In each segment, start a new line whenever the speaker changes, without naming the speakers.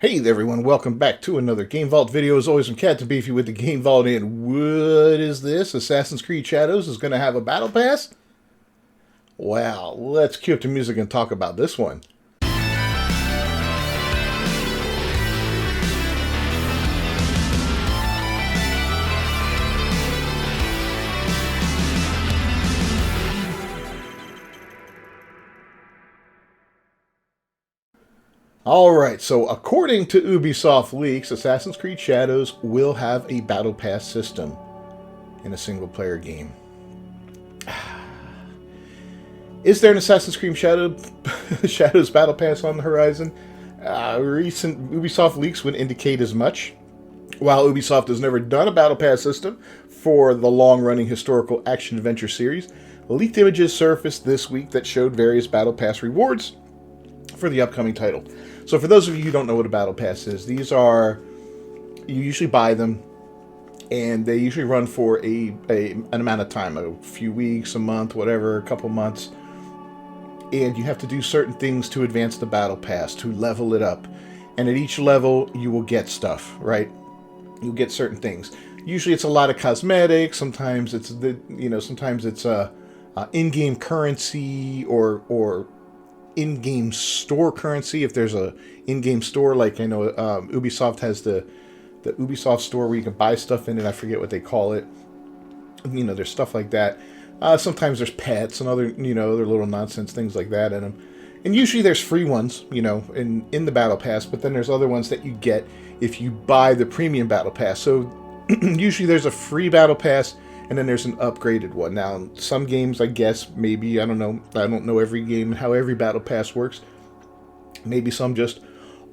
Hey there everyone, welcome back to another Game Vault video. As always, I'm Captain Beefy with the Game Vault, and what is this? Assassin's Creed Shadows is going to have a Battle Pass? Wow, let's cue up the music and talk about this one. Alright, so according to Ubisoft leaks, Assassin's Creed Shadows will have a Battle Pass system in a single-player game. Is there an Assassin's Creed Shadows Battle Pass on the horizon? Recent Ubisoft leaks would indicate as much. While Ubisoft has never done a Battle Pass system for the long-running historical action-adventure series, leaked images surfaced this week that showed various Battle Pass rewards for the upcoming title. So for those of you who don't know what a Battle Pass is, these are, you usually buy them, and they usually run for an amount of time, a few weeks, a month, whatever, a couple months. And you have to do certain things to advance the Battle Pass, to level it up. And at each level, you will get stuff, right? You'll get certain things. Usually it's a lot of cosmetics, sometimes it's in-game currency or in-game store currency. If there's a in-game store, like I know Ubisoft has the Ubisoft store where you can buy stuff in it. I forget what they call it. There's stuff like that. Sometimes there's pets and other little nonsense things like that in them. And usually there's free ones, in the Battle Pass, but then there's other ones that you get if you buy the premium Battle Pass. So usually there's a free Battle Pass, and then there's an upgraded one. Now, some games, I guess, maybe, I don't know. I don't know every game, how every Battle Pass works. Maybe some just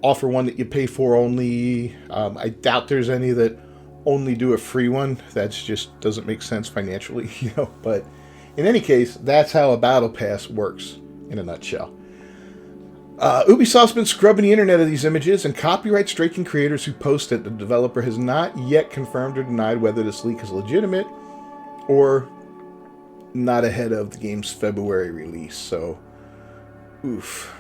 offer one that you pay for only. I doubt there's any that only do a free one. That just doesn't make sense financially, But in any case, that's how a Battle Pass works in a nutshell. Ubisoft's been scrubbing the internet of these images and copyright striking creators who posted. The developer has not yet confirmed or denied whether this leak is legitimate or not ahead of the game's February release. So, oof.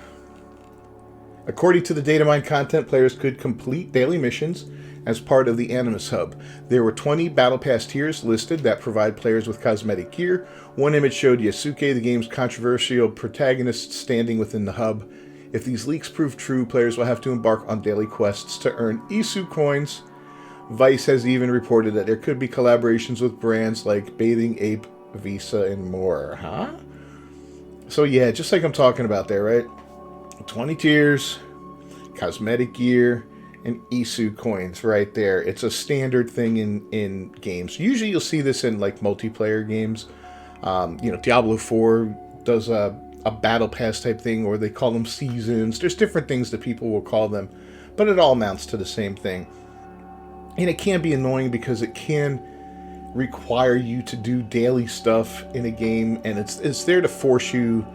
According to the data mine content, players could complete daily missions as part of the Animus Hub. There were 20 Battle Pass tiers listed that provide players with cosmetic gear. One image showed Yasuke, the game's controversial protagonist, standing within the hub. If these leaks prove true, players will have to embark on daily quests to earn Isu coins. Vice has even reported that there could be collaborations with brands like Bathing Ape, Visa, and more. Huh? So yeah, just like I'm talking about there, right? 20 tiers, cosmetic gear, and Isu coins right there. It's a standard thing in games. Usually you'll see this in like multiplayer games. Diablo 4 does a Battle Pass type thing, or they call them seasons. There's different things that people will call them, but it all amounts to the same thing. And it can be annoying because it can require you to do daily stuff in a game, and it's there to force you.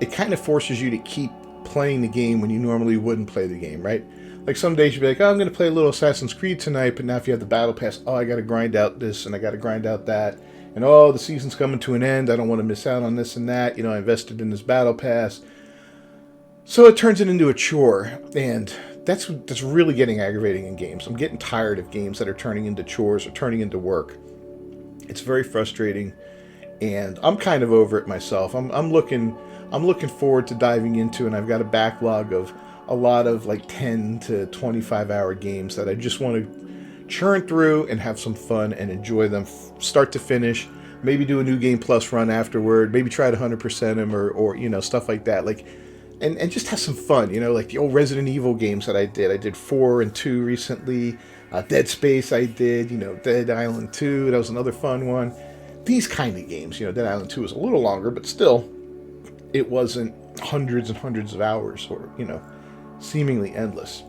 It kind of forces you to keep playing the game when you normally wouldn't play the game, right? Like some days you'd be like, oh, I'm going to play a little Assassin's Creed tonight, but now if you have the Battle Pass, oh, I got to grind out this and I got to grind out that. And oh, the season's coming to an end. I don't want to miss out on this and that. I invested in this Battle Pass. So it turns it into a chore, and that's really getting aggravating in games. I'm getting tired of games that are turning into chores or turning into work. It's very frustrating, and I'm kind of over it myself. I'm looking forward to diving into, and I've got a backlog of a lot of like 10 to 25 hour games that I just want to churn through and have some fun and enjoy them start to finish. Maybe do a New Game Plus run afterward. Maybe try to 100% them or stuff like that. Like, and just have some fun. Like the old Resident Evil games that I did. I did 4 and 2 recently. Dead Space I did. Dead Island 2. That was another fun one. These kind of games. Dead Island 2 was a little longer, but still, it wasn't hundreds and hundreds of hours or seemingly endless.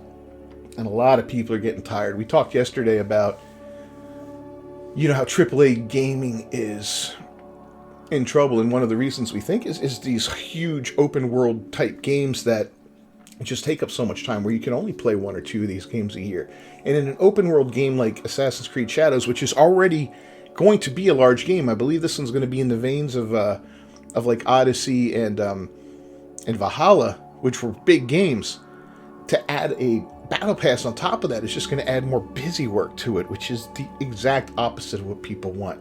And a lot of people are getting tired. We talked yesterday about how AAA gaming is in trouble, and one of the reasons we think is these huge open world type games that just take up so much time, where you can only play 1 or 2 of these games a year. And in an open world game like Assassin's Creed Shadows, which is already going to be a large game, I believe this one's going to be in the veins of like Odyssey and Valhalla, which were big games. To add a Battle Pass on top of that is just going to add more busy work to it, which is the exact opposite of what people want.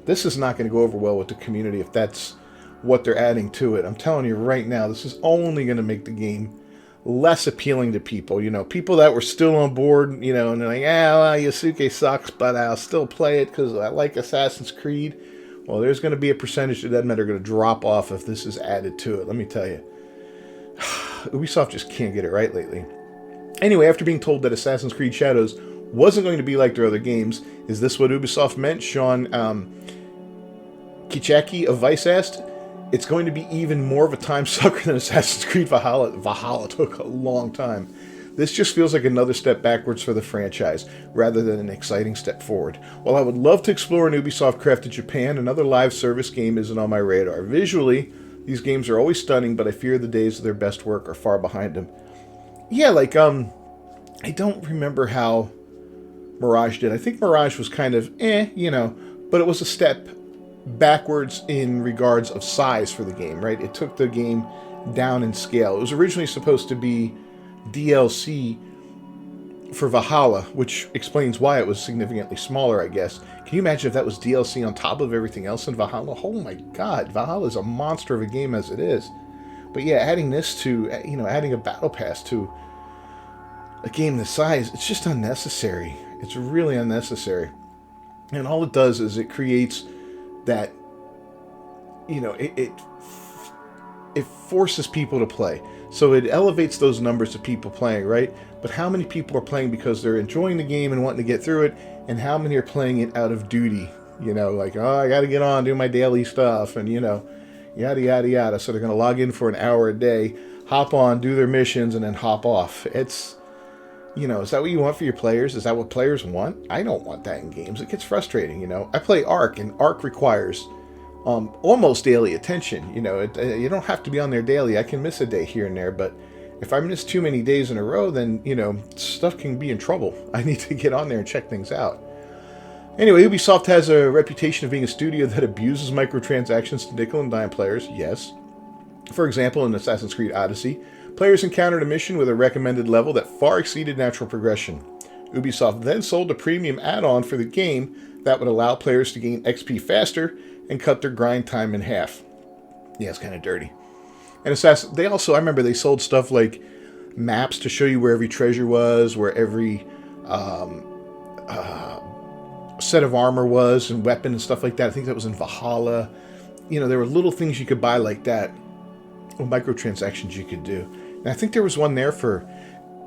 This is not going to go over well with the community if that's what they're adding to it. I'm telling you right now, this is only going to make the game less appealing to people. You know, people that were still on board, you know, and they're like, well, Yasuke sucks, but I'll still play it because I like Assassin's Creed. Well, there's going to be a percentage of them that are going to drop off if this is added to it. Let me tell you. Ubisoft just can't get it right lately. Anyway, after being told that Assassin's Creed Shadows wasn't going to be like their other games, is this what Ubisoft meant? Sean Kichaki of Vice asked. It's going to be even more of a time sucker than Assassin's Creed Valhalla. Valhalla took a long time. This just feels like another step backwards for the franchise, rather than an exciting step forward. While I would love to explore an Ubisoft-crafted Japan, another live service game isn't on my radar. Visually, these games are always stunning, but I fear the days of their best work are far behind them. Yeah, like, I don't remember how Mirage did. I think Mirage was kind of, you know, but it was a step backwards in regards of size for the game, right? It took the game down in scale. It was originally supposed to be DLC for Valhalla, which explains why it was significantly smaller, I guess. Can you imagine if that was DLC on top of everything else in Valhalla? Oh my god, Valhalla is a monster of a game as it is. But yeah, adding this to, you know, adding a Battle Pass to a game this size, it's just unnecessary. It's really unnecessary. And all it does is it creates that, you know, it forces people to play. So it elevates those numbers of people playing, right? But how many people are playing because they're enjoying the game and wanting to get through it, and how many are playing it out of duty? You know, like, oh, I got to get on, do my daily stuff, and, you know, yada, yada, yada. So they're going to log in for an hour a day, hop on, do their missions, and then hop off. It's, you know, is that what you want for your players? Is that what players want? I don't want that in games. It gets frustrating, you know. I play Ark, and Ark requires almost daily attention. You know, you don't have to be on there daily. I can miss a day here and there, but if I miss too many days in a row, then, you know, stuff can be in trouble. I need to get on there and check things out. Anyway, Ubisoft has a reputation of being a studio that abuses microtransactions to nickel and dime players, yes. For example, in Assassin's Creed Odyssey, players encountered a mission with a recommended level that far exceeded natural progression. Ubisoft then sold a premium add-on for the game that would allow players to gain XP faster and cut their grind time in half. Yeah, it's kind of dirty. And they also, I remember they sold stuff like maps to show you where every treasure was, where every set of armor was, and weapon and stuff like that. I think that was in Valhalla. You know, there were little things you could buy like that, or microtransactions you could do. And I think there was one there for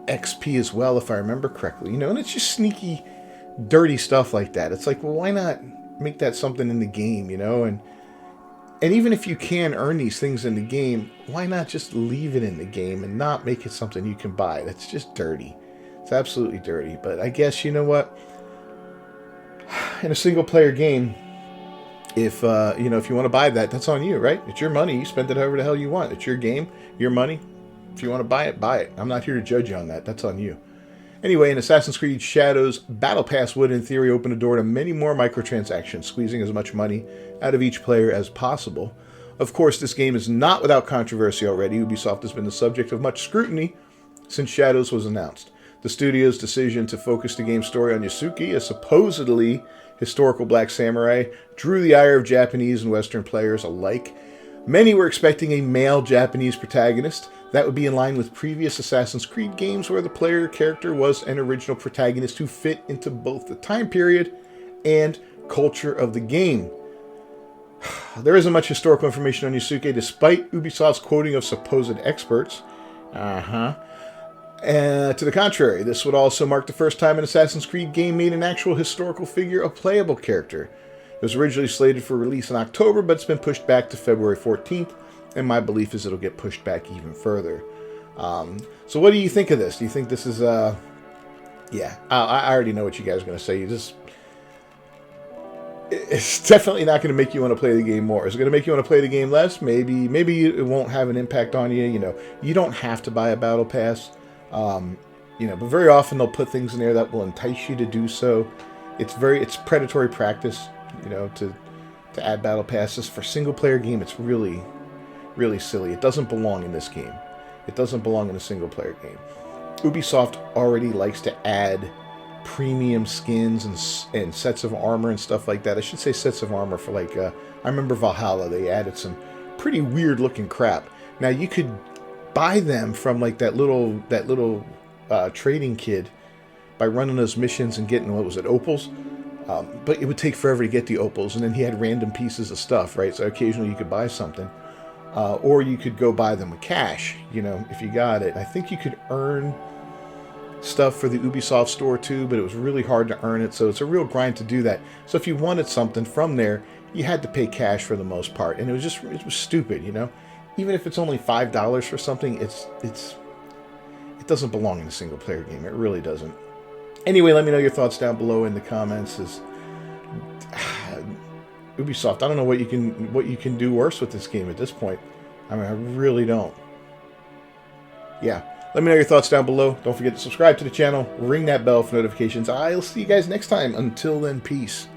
XP as well, if I remember correctly. You know, and it's just sneaky, dirty stuff like that. It's like, well, why not make that something in the game, you know? And even if you can earn these things in the game, why not just leave it in the game and not make it something you can buy? That's just dirty. It's absolutely dirty. But I guess, you know what? In a single-player game, if you know, if you want to buy that, that's on you, right? It's your money. You spend it however the hell you want. It's your game, your money. If you want to buy it, buy it. I'm not here to judge you on that. That's on you. Anyway, in Assassin's Creed Shadows, Battle Pass would, in theory, open a door to many more microtransactions, squeezing as much money out of each player as possible. Of course, this game is not without controversy already. Ubisoft has been the subject of much scrutiny since Shadows was announced. The studio's decision to focus the game's story on Yasuke, a supposedly historical black samurai, drew the ire of Japanese and Western players alike. Many were expecting a male Japanese protagonist. That would be in line with previous Assassin's Creed games where the player character was an original protagonist who fit into both the time period and culture of the game. There isn't much historical information on Yasuke despite Ubisoft's quoting of supposed experts. To the contrary, this would also mark the first time an Assassin's Creed game made an actual historical figure a playable character. It was originally slated for release in October, but it's been pushed back to February 14th, and my belief is it'll get pushed back even further. So what do you think of this? Do you think this is, yeah, I already know what you guys are going to say. It's definitely not going to make you want to play the game more. Is it going to make you want to play the game less? Maybe it won't have an impact on you. You know, you don't have to buy a Battle Pass. You know, but very often they'll put things in there that will entice you to do so. It's predatory practice, you know, to add battle passes for single player game. It's really, really silly. It doesn't belong in this game. It doesn't belong in a single player game. Ubisoft already likes to add premium skins and sets of armor and stuff like that. I should say sets of armor for like, I remember Valhalla, they added some pretty weird looking crap. Now you could buy them from like that little trading kid by running those missions and getting, what was it, opals? But it would take forever to get the opals, and then he had random pieces of stuff, right? So occasionally you could buy something. Or you could go buy them with cash, you know, if you got it. I think you could earn stuff for the Ubisoft store too, but it was really hard to earn it, so it's a real grind to do that. So if you wanted something from there, you had to pay cash for the most part, and it was stupid, you know. Even if it's only $5 for something, it doesn't belong in a single player game. It really doesn't. Anyway, let me know your thoughts down below in the comments. Ubisoft, I don't know what you can do worse with this game at this point. I mean, I really don't. Yeah. Let me know your thoughts down below. Don't forget to subscribe to the channel. Ring that bell for notifications. I'll see you guys next time. Until then, peace.